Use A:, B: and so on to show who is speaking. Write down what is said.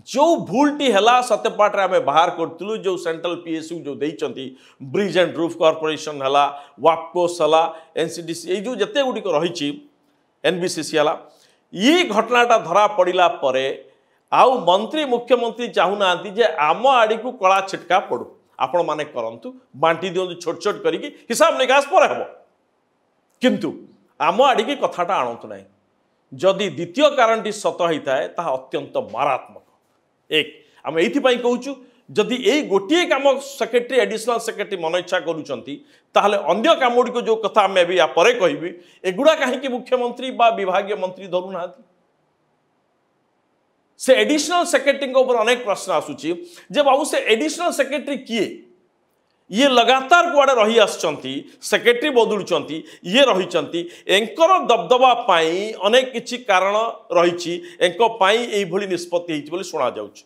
A: जो भूलटी है सत्यपाठ आम बाहर करूँ जो सेंट्रल पीएसयू जो देती ब्रिज एंड रूफ कॉर्पोरेशन है वापकोस है एनसीडीसी ये जो जिते गुड़िक रही एनबीसीसी है ये घटनाटा धरा पड़ा पर आउ मंत्री मुख्यमंत्री चाहूना जे आम आड़ को कला छिटका पड़ू आपण माने करंतु बांटी दिंतु छोट छोट करी हिसाब निकास पर हम किंतु आम आड़ की कथाटा आणतु ना जदि द्वितीय कारणटी सत होता है ताहा अत्यंत मारात्मक एक आम ये कहूँ जदि यही गोटे कम सेक्रेटरी एडिशनल सेक्रेटरी मन इच्छा करुँचे अन्य कम गुड़ जो कथा आम या पर कहि एगुड़ा कहीं मुख्यमंत्री बा विभाग मंत्री धरूना से एडिशनल सेक्रेटरी ऊपर अनेक प्रश्न आसूची जे बाबू से एडिशनल सेक्रेटरी किए ये लगातार कुआड़े रही आसचंती सेक्रेटरी बदलुचंती ये रही एंकर दबदबा पाई अनेक किछि कारण रही एंको पाई एई भली निष्पत्ति होइछि बोली सुना जाउछि।